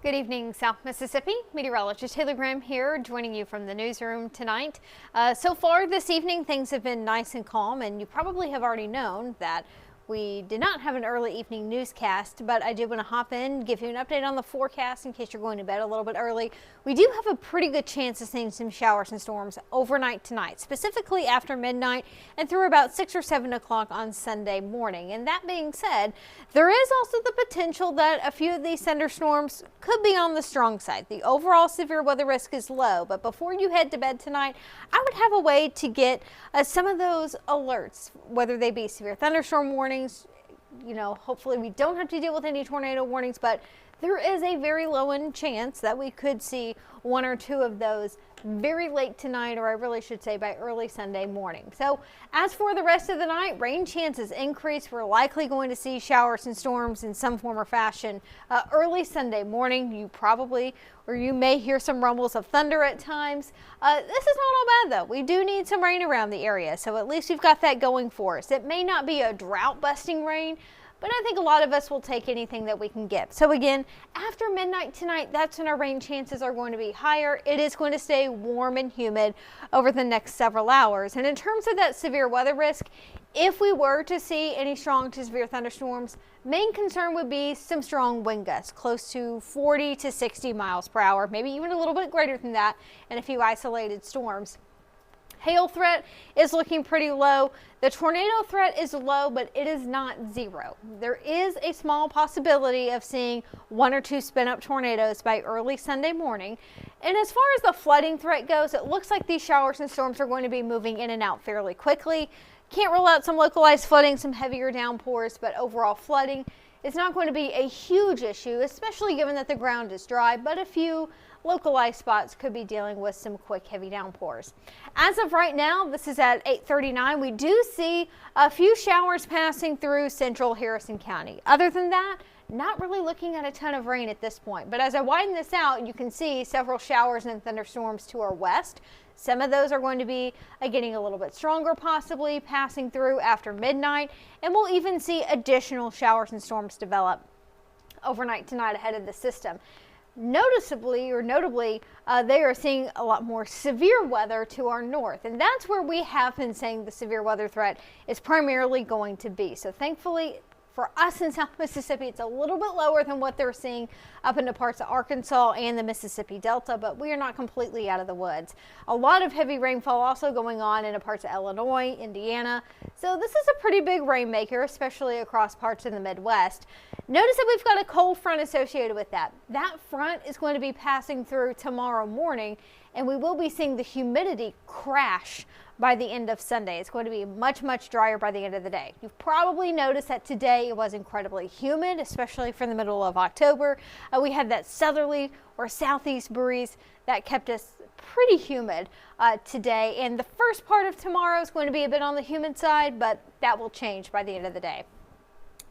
Good evening, South Mississippi. Meteorologist Aaron Colby here, joining you from the newsroom tonight. So far this evening, things have been nice and calm, and you probably have already known that we did not have an early evening newscast, but I did want to hop in, give you an update on the forecast in case you're going to bed a little bit early. We do have a pretty good chance of seeing some showers and storms overnight tonight, specifically after midnight and through about 6 or 7 o'clock on Sunday morning. And that being said, there is also the potential that a few of these thunderstorms could be on the strong side. The overall severe weather risk is low, but before you head to bed tonight, I would have a way to get some of those alerts, whether they be severe thunderstorm warnings. Hopefully we don't have to deal with any tornado warnings, but there is a very low end chance that we could see one or two of those very late tonight, or I really should say by early Sunday morning. So as for the rest of the night, rain chances increase. We're likely going to see showers and storms in some form or fashion early Sunday morning. You may hear some rumbles of thunder at times. This is not all bad though. We do need some rain around the area, so at least we've got that going for us. It may not be a drought busting rain, but I think a lot of us will take anything that we can get. So again, after midnight tonight, that's when our rain chances are going to be higher. It is going to stay warm and humid over the next several hours. And in terms of that severe weather risk, if we were to see any strong to severe thunderstorms, main concern would be some strong wind gusts, close to 40 to 60 miles per hour, maybe even a little bit greater than that, and a few isolated storms. Hail threat is looking pretty low. The tornado threat is low, but it is not zero. There is a small possibility of seeing one or two spin up tornadoes by early Sunday morning. And as far as the flooding threat goes, it looks like these showers and storms are going to be moving in and out fairly quickly. Can't rule out some localized flooding, some heavier downpours, but overall flooding is not going to be a huge issue, especially given that the ground is dry, but a few localized spots could be dealing with some quick heavy downpours. As of right now, this is at 8:39. We do see a few showers passing through central Harrison County. Other than that, not really looking at a ton of rain at this point. But as I widen this out, you can see several showers and thunderstorms to our west. Some of those are going to be getting a little bit stronger, possibly passing through after midnight. And we'll even see additional showers and storms develop overnight tonight ahead of the system. Notably, they are seeing a lot more severe weather to our north, and that's where we have been saying the severe weather threat is primarily going to be. So thankfully for us in South Mississippi, it's a little bit lower than what they're seeing up into parts of Arkansas and the Mississippi Delta, but we are not completely out of the woods. A lot of heavy rainfall also going on in parts of Illinois, Indiana. So this is a pretty big rainmaker, especially across parts of the Midwest. Notice that we've got a cold front associated with that. That front is going to be passing through tomorrow morning, and we will be seeing the humidity crash by the end of Sunday. It's going to be much, much drier by the end of the day. You've probably noticed that today it was incredibly humid, especially for the middle of October. We had that southerly or southeast breeze that kept us pretty humid today. And the first part of tomorrow is going to be a bit on the humid side, but that will change by the end of the day.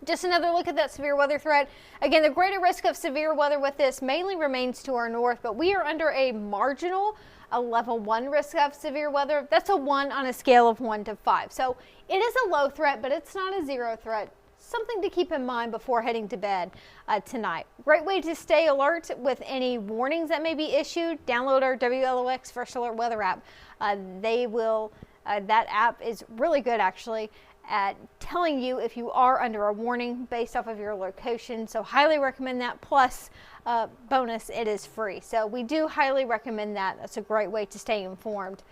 Just another look at that severe weather threat. Again, the greater risk of severe weather with this mainly remains to our north, but we are under a marginal, a level 1 risk of severe weather. That's a 1 on a scale of 1 to 5. So it is a low threat, but it's not a zero threat. Something to keep in mind before heading to bed tonight. Great way to stay alert with any warnings that may be issued. Download our WLOX First Alert Weather app. That app is really good actually at telling you if you are under a warning based off of your location. So highly recommend that. Plus bonus, it is free. So we do highly recommend that. That's a great way to stay informed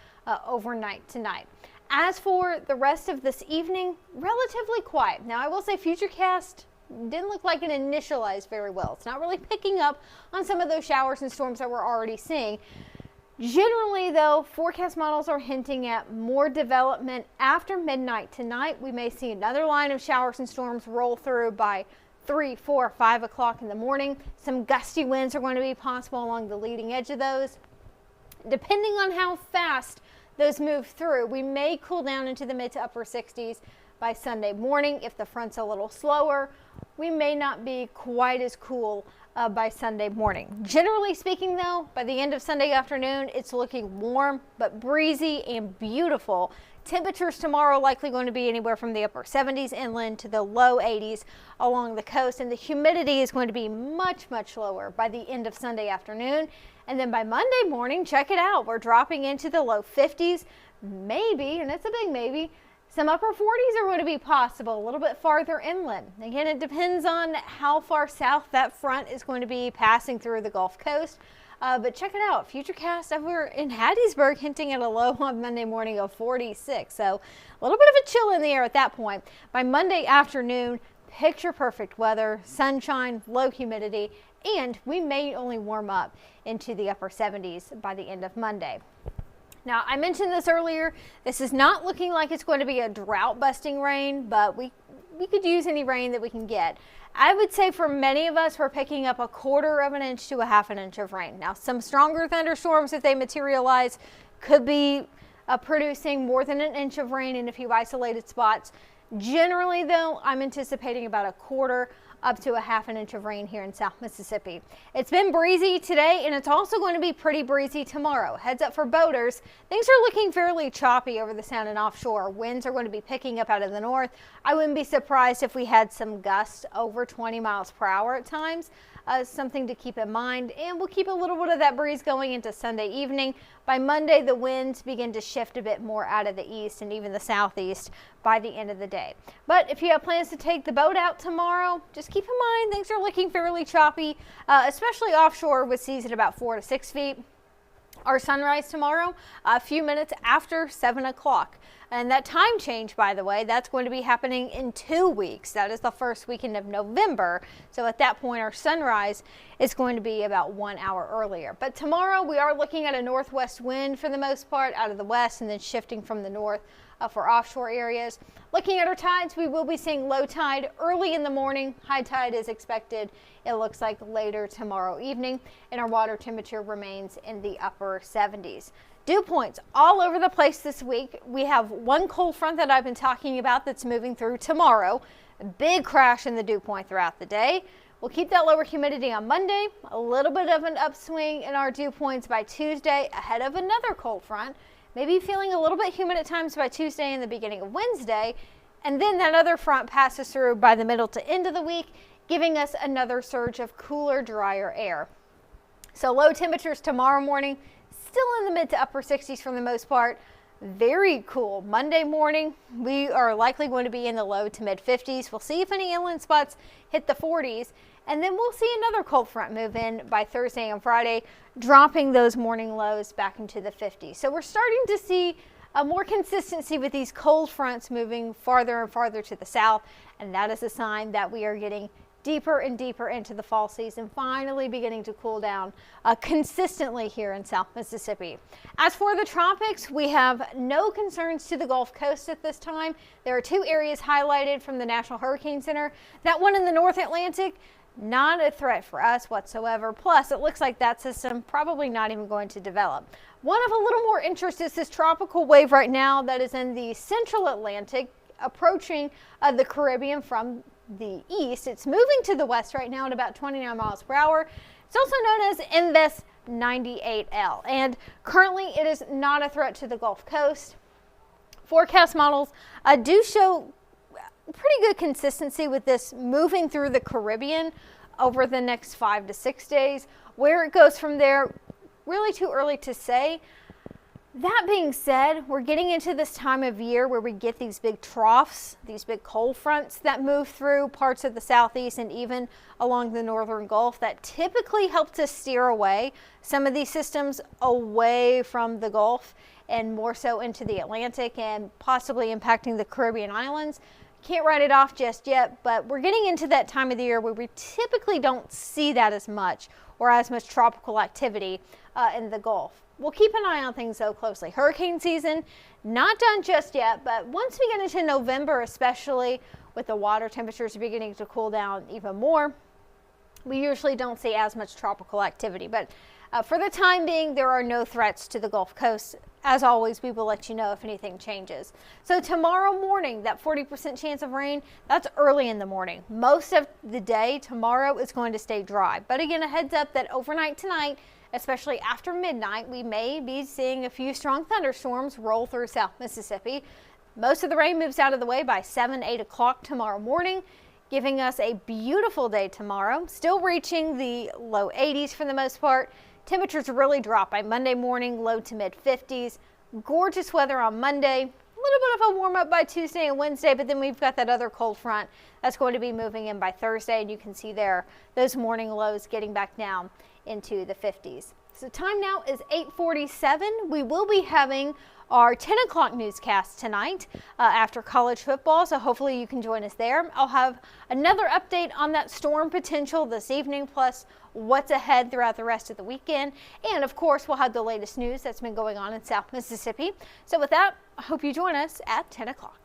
overnight tonight. As for the rest of this evening, relatively quiet. Now I will say Futurecast didn't look like it initialized very well. It's not really picking up on some of those showers and storms that we're already seeing. Generally though, forecast models are hinting at more development after midnight tonight. We may see another line of showers and storms roll through by 3, 4, 5 o'clock in the morning. Some gusty winds are going to be possible along the leading edge of those. Depending on how fast those move through, we may cool down into the mid to upper 60s by Sunday morning if the front's a little slower, we may not be quite as cool by Sunday morning. Generally speaking though, by the end of Sunday afternoon, it's looking warm but breezy and beautiful. Temperatures tomorrow likely going to be anywhere from the upper 70s inland to the low 80s along the coast, and the humidity is going to be much lower by the end of Sunday afternoon. And then by Monday morning, check it out, we're dropping into the low 50s, maybe, and it's a big maybe, some upper 40s are going to be possible a little bit farther inland. Again, it depends on how far south that front is going to be passing through the Gulf Coast. But check it out, Futurecast over in Hattiesburg hinting at a low on Monday morning of 46. So a little bit of a chill in the air at that point. By Monday afternoon, picture perfect weather, sunshine, low humidity, and we may only warm up into the upper 70s by the end of Monday. Now, I mentioned this earlier, this is not looking like it's going to be a drought busting rain, but we could use any rain that we can get. I would say for many of us, we're picking up 1/4 of an inch to 1/2 inch of rain. Now, some stronger thunderstorms, if they materialize, could be producing more than an inch of rain in a few isolated spots. Generally, though, I'm anticipating about 1/4 up to 1/2 inch of rain here in South Mississippi. It's been breezy today, and it's also going to be pretty breezy tomorrow. Heads up for boaters. Things are looking fairly choppy over the sound and offshore. Winds are going to be picking up out of the north. I wouldn't be surprised if we had some gusts over 20 miles per hour at times. Something to keep in mind, and we'll keep a little bit of that breeze going into Sunday evening. By Monday, the winds begin to shift a bit more out of the east and even the southeast by the end of the day. But if you have plans to take the boat out tomorrow, just keep in mind things are looking fairly choppy, especially offshore with seas at about 4 to 6 feet. Our sunrise tomorrow, a few minutes after 7 o'clock. And that time change, by the way, that's going to be happening in 2 weeks. That is the first weekend of November. So at that point, our sunrise is going to be about 1 hour earlier. But tomorrow, we are looking at a northwest wind for the most part out of the west and then shifting from the north for offshore areas. Looking at our tides, we will be seeing low tide early in the morning. High tide is expected, it looks like, later tomorrow evening, and our water temperature remains in the upper 70s. Dew points all over the place this week. We have one cold front that I've been talking about that's moving through tomorrow. A big crash in the dew point throughout the day. We'll keep that lower humidity on Monday. A little bit of an upswing in our dew points by Tuesday ahead of another cold front. Maybe feeling a little bit humid at times by Tuesday and the beginning of Wednesday. And then that other front passes through by the middle to end of the week, giving us another surge of cooler, drier air. So low temperatures tomorrow morning, still in the mid to upper 60s for the most part. Very cool. Monday morning, we are likely going to be in the low to mid 50s. We'll see if any inland spots hit the 40s. And then we'll see another cold front move in by Thursday and Friday, dropping those morning lows back into the 50s. So we're starting to see more consistency with these cold fronts moving farther and farther to the south. And that is a sign that we are getting deeper and deeper into the fall season, finally beginning to cool down consistently here in South Mississippi. As for the tropics, we have no concerns to the Gulf Coast at this time. There are 2 areas highlighted from the National Hurricane Center. That one in the North Atlantic, not a threat for us whatsoever. Plus, it looks like that system probably not even going to develop. One of a little more interest is this tropical wave right now that is in the Central Atlantic, approaching the Caribbean from the east. It's moving to the west right now at about 29 miles per hour. It's also known as Invest 98L, and currently it is not a threat to the Gulf Coast. Forecast models do show pretty good consistency with this moving through the Caribbean over the next 5 to 6 days. Where it goes from there, really too early to say. That being said, we're getting into this time of year where we get these big troughs, these big cold fronts that move through parts of the southeast and even along the northern Gulf that typically help to steer away some of these systems away from the Gulf and more so into the Atlantic and possibly impacting the Caribbean islands. Can't write it off just yet, but we're getting into that time of the year where we typically don't see that as much or as much tropical activity in the Gulf. We'll keep an eye on things though closely. Hurricane season, not done just yet, but once we get into November, especially with the water temperatures beginning to cool down even more, we usually don't see as much tropical activity. But For the time being, there are no threats to the Gulf Coast. As always, we will let you know if anything changes. So tomorrow morning, that 40% chance of rain, that's early in the morning. Most of the day tomorrow is going to stay dry. But again, a heads up that overnight tonight, especially after midnight, we may be seeing a few strong thunderstorms roll through South Mississippi. Most of the rain moves out of the way by 7, 8 o'clock tomorrow morning, giving us a beautiful day tomorrow, still reaching the low 80s for the most part. Temperatures really drop by Monday morning, low to mid 50s. Gorgeous weather on Monday. A little bit of a warm up by Tuesday and Wednesday, but then we've got that other cold front that's going to be moving in by Thursday. And you can see there those morning lows getting back down into the 50s. So time now is 8:47. We will be having our 10 o'clock newscast tonight after college football, so hopefully you can join us there. I'll have another update on that storm potential this evening, plus what's ahead throughout the rest of the weekend. And of course, we'll have the latest news that's been going on in South Mississippi. So with that, I hope you join us at 10 o'clock.